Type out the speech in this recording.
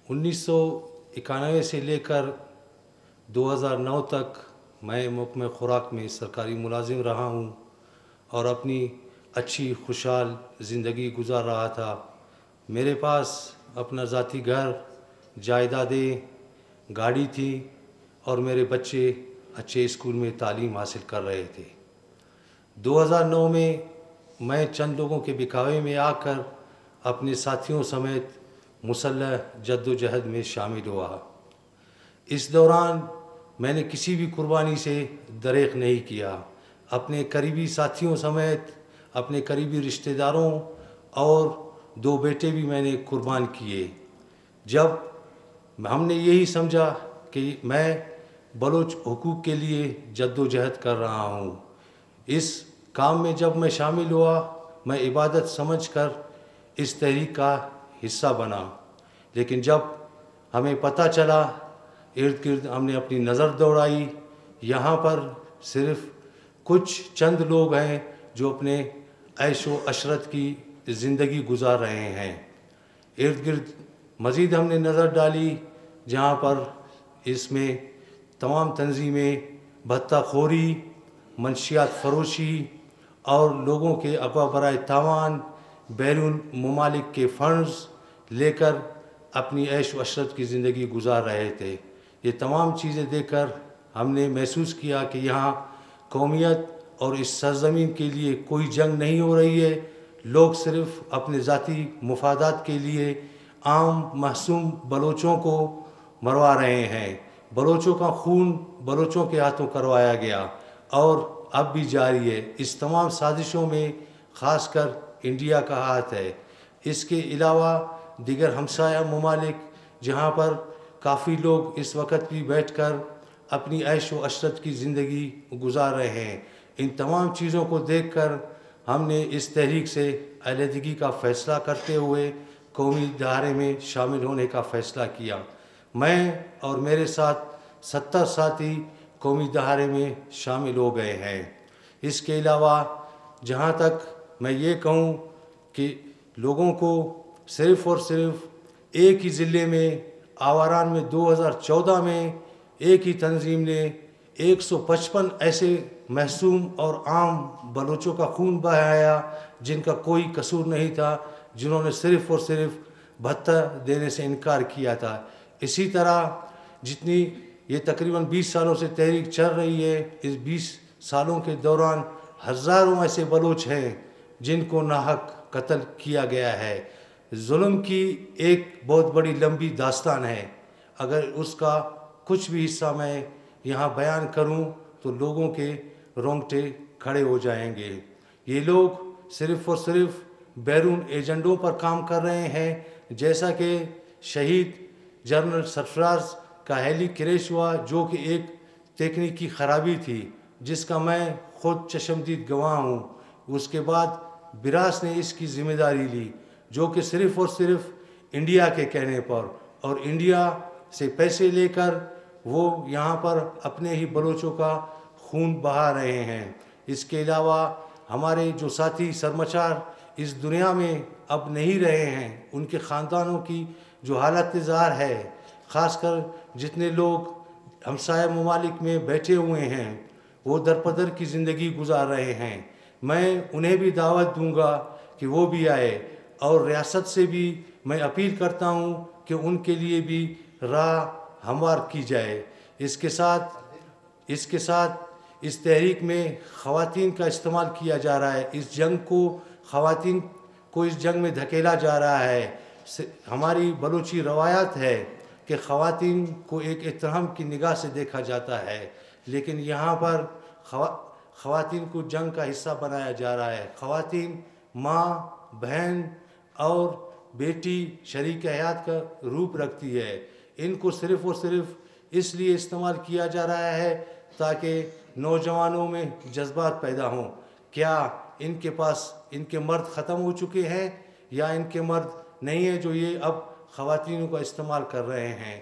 1991 से लेकर 2009 तक मैं महकमे खुराक में सरकारी मुलाजिम रहा हूँ और अपनी अच्छी खुशहाल ज़िंदगी गुजार रहा था। मेरे पास अपना ज़ाती घर, जायदादें, गाड़ी थी और मेरे बच्चे अच्छे स्कूल में तालीम हासिल कर रहे थे। 2009 में मैं चंद लोगों के बिकावे में आकर अपने साथियों समेत मुसल्लह जद्दोजहद में शामिल हुआ। इस दौरान मैंने किसी भी कुर्बानी से दरेक नहीं किया। अपने करीबी साथियों समेत अपने करीबी रिश्तेदारों और 2 बेटे भी मैंने कुर्बान किए। जब हमने यही समझा कि मैं बलोच हुकूक के लिए जद्दोजहद कर रहा हूँ। इस काम में जब मैं शामिल हुआ, मैं इबादत समझकर इस तहरीक का हिस्सा बना। लेकिन जब हमें पता चला, इर्द गिर्द हमने अपनी नज़र दौड़ाई, यहाँ पर सिर्फ़ कुछ चंद लोग हैं जो अपने ऐश व अशरत की ज़िंदगी गुजार रहे हैं। इर्द गिर्द मज़ीद हमने नज़र डाली, जहाँ पर इसमें तमाम तंजीमें भत्ताखोरी, मंशियात फ़रोशी और लोगों के अगवा बराए तावान बैरून ममालिक के फ़ंड्स लेकर अपनी ऐश व अशरत की ज़िंदगी गुजार रहे थे। ये तमाम चीज़ें देखकर हमने महसूस किया कि यहाँ कौमियत और इस सरज़मीन के लिए कोई जंग नहीं हो रही है। लोग सिर्फ़ अपने ज़ाती मुफादात के लिए आम मासूम बलोचों को मरवा रहे हैं। बलोचों का खून बलोचों के हाथों करवाया गया और अब भी जारी है। इस तमाम साजिशों में ख़ासकर इंडिया का हाथ है। इसके अलावा दिगर हमसाया ममालिक, जहाँ पर काफ़ी लोग इस वक्त भी बैठकर अपनी ऐश व अशरत की ज़िंदगी गुजार रहे हैं। इन तमाम चीज़ों को देखकर हमने इस तहरीक से अलहदगी का फ़ैसला करते हुए कौमी इदारे में शामिल होने का फ़ैसला किया। मैं और मेरे साथ 70 साथी कौमी इदारे में शामिल हो गए हैं। इसके अलावा जहाँ तक मैं ये कहूँ कि लोगों को सिर्फ़ और सिर्फ एक ही ज़िले में आवारान में 2014 में एक ही तंजीम ने 155 ऐसे महसूम और आम बलोचों का खून बहाया जिनका कोई कसूर नहीं था, जिन्होंने सिर्फ़ और सिर्फ भत्ता देने से इनकार किया था। इसी तरह जितनी ये तकरीबन 20 सालों से तहरीक चल रही है, इस 20 सालों के दौरान हज़ारों ऐसे बलोच हैं जिनको नाहक कत्ल किया गया है। जुल्म की एक बहुत बड़ी लंबी दास्तान है। अगर उसका कुछ भी हिस्सा मैं यहाँ बयान करूँ तो लोगों के रोंगटे खड़े हो जाएंगे। ये लोग सिर्फ़ और सिर्फ बैरून एजेंडों पर काम कर रहे हैं। जैसा कि शहीद जनरल सरफराज का हेली क्रैश हुआ, जो कि एक तकनीकी ख़राबी थी जिसका मैं ख़ुद चशमदीद गवाह हूँ। उसके बाद बिरास ने इसकी ज़िम्मेदारी ली, जो कि सिर्फ़ और सिर्फ इंडिया के कहने पर, और इंडिया से पैसे लेकर वो यहाँ पर अपने ही बलोचों का खून बहा रहे हैं। इसके अलावा हमारे जो साथी सरमचार इस दुनिया में अब नहीं रहे हैं, उनके ख़ानदानों की जो हालत ज़ार है, ख़ासकर जितने लोग हमसाया ममालिक में बैठे हुए हैं, वो दरपदर की ज़िंदगी गुजार रहे हैं। मैं उन्हें भी दावत दूंगा कि वो भी आए, और रियासत से भी मैं अपील करता हूँ कि उनके लिए भी राह हमवार की जाए। इसके साथ इस तहरीक में ख़वातीन का इस्तेमाल किया जा रहा है। इस जंग को ख़वातीन को इस जंग में धकेला जा रहा है। हमारी बलूची रवायात है कि ख़वातीन को एक एहतराम की निगाह से देखा जाता है, लेकिन यहाँ पर ख़वातीन को जंग का हिस्सा बनाया जा रहा है। ख़वातीन माँ, बहन और बेटी शरीक हयात का रूप रखती है। इनको सिर्फ़ और सिर्फ इसलिए इस्तेमाल किया जा रहा है ताकि नौजवानों में जज्बात पैदा हों। क्या इनके पास इनके मर्द ख़त्म हो चुके हैं या इनके मर्द नहीं हैं जो ये अब ख़वातीनों का इस्तेमाल कर रहे हैं?